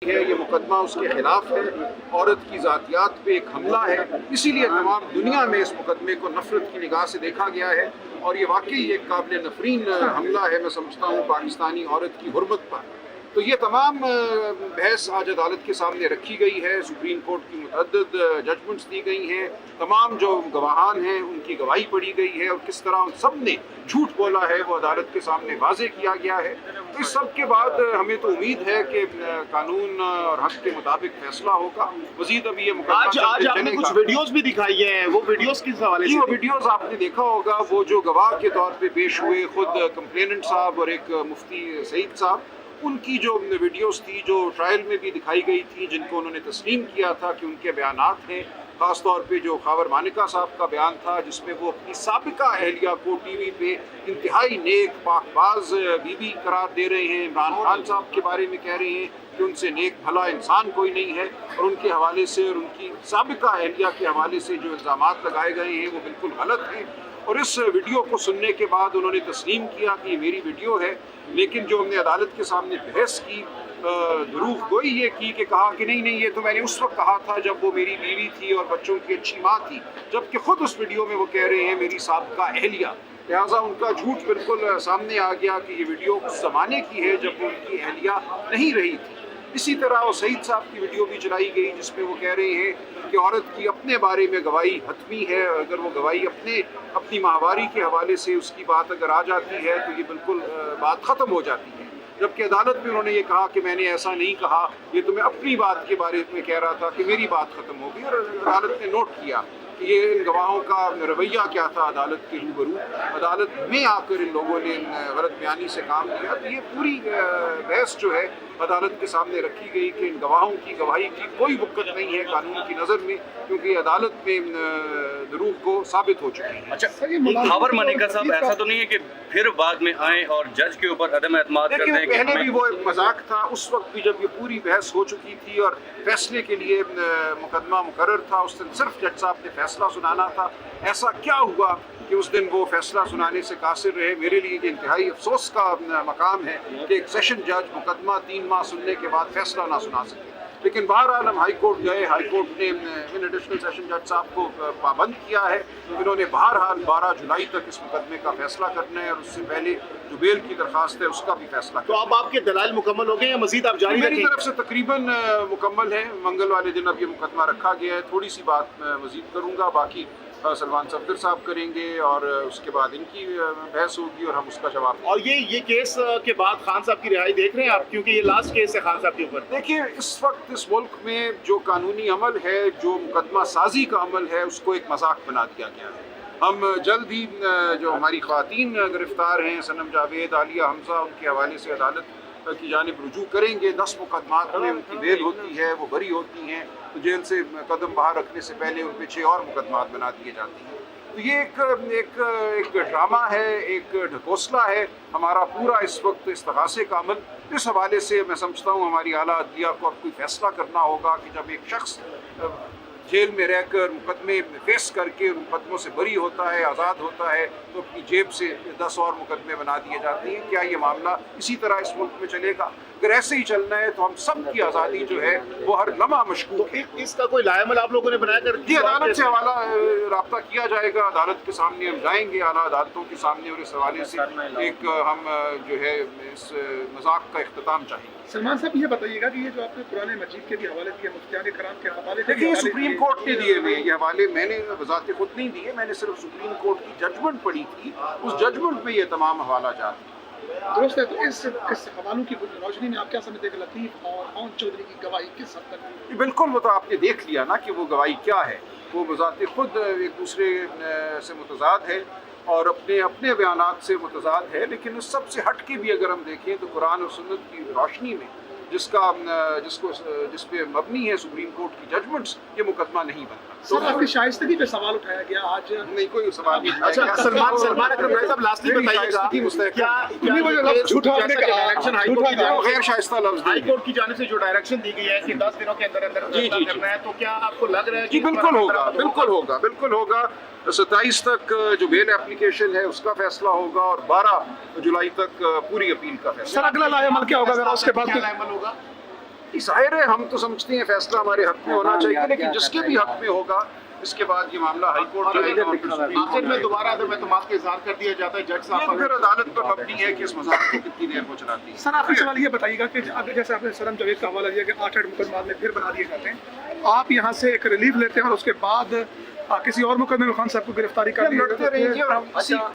ہے یہ مقدمہ اس کے خلاف ہے، عورت کی ذاتیات پہ ایک حملہ ہے، اسی لیے تمام دنیا میں اس مقدمے کو نفرت کی نگاہ سے دیکھا گیا ہے اور یہ واقعی ایک قابل نفرین حملہ ہے میں سمجھتا ہوں پاکستانی عورت کی حرمت پر۔ تو یہ تمام بحث آج عدالت کے سامنے رکھی گئی ہے، سپریم کورٹ کی متعدد ججمنٹس دی گئی ہیں، تمام جو گواہان ہیں ان کی گواہی پڑھی گئی ہے اور کس طرح ان سب نے جھوٹ بولا ہے وہ عدالت کے سامنے واضح کیا گیا ہے۔ تو اس سب کے بعد ہمیں تو امید ہے کہ قانون اور حق کے مطابق فیصلہ ہوگا۔ مزید ابھی یہ مقدمہ آج آپ نے کچھ ویڈیوز بھی دکھائی ہیں، وہ ویڈیوز کس حوالے سے؟ وہ ویڈیوز آپ نے دیکھا ہوگا، وہ جو گواہ کے طور پہ پیش ہوئے خود کمپلیننٹ صاحب اور ایک مفتی سعید صاحب، ان کی جو ویڈیوز تھی جو ٹرائل میں بھی دکھائی گئی تھی، جن کو انہوں نے تسلیم کیا تھا کہ ان کے بیانات ہیں، خاص طور پہ جو خاور مانکا صاحب کا بیان تھا جس میں وہ اپنی سابقہ اہلیہ کو ٹی وی پہ انتہائی نیک پاک باز بیوی قرار دے رہے ہیں، عمران خان صاحب کے بارے میں کہہ رہے ہیں کہ ان سے نیک بھلا انسان کوئی نہیں ہے، اور ان کے حوالے سے اور ان کی سابقہ اہلیہ کے حوالے سے جو الزامات لگائے گئے ہیں وہ بالکل غلط ہیں۔ اور اس ویڈیو کو سننے کے بعد انہوں نے تسلیم کیا کہ یہ میری ویڈیو ہے، لیکن جو ہم نے عدالت کے سامنے بحث کی، دروغ گوئی یہ کی کہ کہا کہ نہیں یہ تو میں نے اس وقت کہا تھا جب وہ میری بیوی تھی اور بچوں کی اچھی ماں تھی، جبکہ خود اس ویڈیو میں وہ کہہ رہے ہیں میری سابقہ اہلیہ۔ لہٰذا ان کا جھوٹ بالکل سامنے آ گیا کہ یہ ویڈیو اس زمانے کی ہے جب وہ ان کی اہلیہ نہیں رہی تھی۔ اسی طرح وہ سعید صاحب کی ویڈیو بھی چلائی گئی جس میں وہ کہہ رہے ہیں کہ عورت کی اپنے بارے میں گواہی حتمی ہے، اگر وہ گواہی اپنی ماہواری کے حوالے سے اس کی بات اگر آ جاتی ہے تو یہ بالکل بات ختم ہو جاتی ہے، جبکہ عدالت میں انہوں نے یہ کہا کہ میں نے ایسا نہیں کہا، یہ تو میں اپنی بات کے بارے میں کہہ رہا تھا کہ میری بات ختم ہو گئی۔ اور عدالت نے نوٹ کیا کہ یہ ان گواہوں کا رویہ کیا تھا عدالت کے روبرو، عدالت میں آ کر ان لوگوں نے غلط بیانی سے کام کیا۔ تو یہ پوری بحث جو ہے عدالت کے سامنے رکھی گئی کہ ان گواہوں کی گواہی کی کوئی وقت نہیں ہے قانون کی نظر میں، کیونکہ عدالت میں دروغ کو ثابت ہو چکی ہے۔ اچھا، خاور مانکا صاحب ایسا تو نہیں ہے کہ پھر بعد میں آئیں اور جج کے اوپر عدم اعتماد کر دیں؟ پہلے بھی وہ ایک مذاق تھا، اس وقت بھی جب یہ پوری بحث ہو چکی تھی اور فیصلے کے لیے مقدمہ مقرر تھا، اس دن صرف جج صاحب نے فیصلہ سنانا تھا۔ ایسا کیا ہوا کہ اس دن وہ فیصلہ سنانے سے قاصر رہے؟ میرے لیے یہ انتہائی افسوس کا مقام ہے کہ ایک سیشن جج مقدمہ 3 ماہ سننے کے بعد فیصلہ نہ سنا سکے، لیکن بہرحال ہم ہائی کورٹ گئے، ہائی کورٹ نے ان ایڈیشنل سیشن جج صاحب کو پابند کیا ہے، انہوں نے بہرحال 12 جولائی تک اس مقدمے کا فیصلہ کرنا ہے اور اس سے پہلے جو بیل کی درخواست ہے اس کا بھی فیصلہ کرنا ہے۔ تو اب آپ کے دلائل مکمل ہو گئے یا مزید آپ جاری رکھیں؟ میری طرف سے تقریباً مکمل ہے، منگل والے دن اب یہ مقدمہ رکھا گیا ہے، تھوڑی سی بات میں مزید کروں گا، باقی سلمان صفدر صاحب کریں گے اور اس کے بعد ان کی بحث ہوگی اور ہم اس کا جواب دیں۔ اور یہ کیس کے بعد خان صاحب کی رہائی دیکھ رہے ہیں آپ، کیونکہ یہ لاسٹ کیس ہے خان صاحب کے اوپر؟ دیکھیے، اس وقت اس ملک میں جو قانونی عمل ہے، جو مقدمہ سازی کا عمل ہے، اس کو ایک مذاق بنا دیا گیا ہے۔ ہم جلد ہی جو ہماری خواتین گرفتار ہیں، صنم جاوید، عالیہ حمزہ، ان کے حوالے سے عدالت کی جانب رجوع کریں گے۔ 10 مقدمات میں ان کی بیل ہوتی ہے، وہ بری ہوتی ہیں، تو جیل سے قدم باہر رکھنے سے پہلے ان پہ 6 اور مقدمات بنا دیے جاتے ہیں۔ تو یہ ایک ڈرامہ ہے، ایک ڈھکوسلا ہے ہمارا پورا اس وقت استغاثے کا عمل۔ اس حوالے سے میں سمجھتا ہوں ہماری اعلیٰ عدلیہ کو اب کوئی فیصلہ کرنا ہوگا کہ جب ایک شخص جیل میں رہ کر مقدمے فیس کر کے مقدموں سے بری ہوتا ہے، آزاد ہوتا ہے، تو اپنی جیب سے 10 اور مقدمے بنا دیے جاتے ہیں۔ کیا یہ معاملہ اسی طرح اس ملک میں چلے گا؟ اگر ایسے ہی چلنا ہے تو ہم سب کی آزادی جو ہے وہ ہر لمحہ مشکوک ہے۔ اس کا کوئی لائے عمل آپ لوگوں نے بنایا کر؟ جی، عدالت سے حوالہ رابطہ کیا جائے گا، عدالت کے سامنے ہم جائیں گے، اعلیٰ عدالتوں کے سامنے، اور اس حوالے سے ایک ہم جو ہے اس مذاق کا اختتام چاہیں گے۔ سلمان صاحب یہ بتائیے گا کہ یہ جو آپ نے قرآن مجید کے بھی حوالے دیے، مفتیان کرام کے حوالے دیکھیے، سپریم کورٹ نے دیے ہوئے یہ حوالے، میں نے بذات خود نہیں دیے، میں نے صرف سپریم کورٹ کی ججمنٹ پڑھی تھی، اس ججمنٹ میں یہ تمام حوالہ جات ہیں۔ درست ہے، تو اس حوالوں کی روشنی میں آپ کیا سمجھتے ہیں کہ لطیف اور خان چودھری کی گواہی کس حد تک؟ بالکل، وہ تو آپ نے دیکھ لیا نا کہ وہ گواہی کیا ہے، وہ بذات خود ایک دوسرے سے متضاد ہے اور اپنے بیانات سے متضاد ہے، لیکن اس سب سے ہٹ کے بھی اگر ہم دیکھیں تو قرآن اور سنت کی روشنی میں جس پہ مبنی ہے سپریم کورٹ کی ججمنٹس، یہ مقدمہ نہیں بنتا۔ سر، آپ کی شائستگی پہ سوال اٹھایا گیا آج؟ نہیں، کوئی سوال نہیں۔ اچھا، سلمان اکرم بھائی صاحب لاسٹلی بتائیے گا، غیر شائستہ لفظ ہائی کورٹ کی جانب سے جو ڈائریکشن دی گئی ہے کہ 10 دنوں کے اندر اندر فیصلہ کرنا ہے، تو کیا آپ کو لگ رہا ہے؟ جی، بالکل ہوگا۔ 27 تک جو بیل اپلیکیشن ہے اس کا فیصلہ ہوگا اور 12 جولائی تک پوری اپیل کا فیصلہ۔ سر، اگلا لائے عمل کیا ہوگا اگر اس کے بعد؟ کیا لائے عمل ہوگا؟ ظاہر ہے ہم تو سمجھتے ہیں فیصلہ ہمارے حق میں ہونا چاہیے، لیکن جس کے بھی حق میں ہوگا اس کے بعد یہ معاملہ ہائی کورٹ جائے گا اور پھر سپریم آخر میں دوبارہ عدم اعتماد کا اظہار کر دیا جاتا ہے جج صاحب یہ پھر عدالت پر مبنی ہے کہ اس مذاق کو کتنی دیر کو چلاتی ہے۔ سر آخری سوال یہ بتائیے گا کہ جیسے آپ نے سرم جاوید کا حوالہ دیا کہ 8 مقدمات میں پھر بنا دیے جاتے ہیں، آپ یہاں سے ایک ریلیف لیتے ہیں اور اس کے بعد کسی اور مقدمے میں خان صاحب کو گرفتاری کر لڑتے رہیں گے اور ہم اسی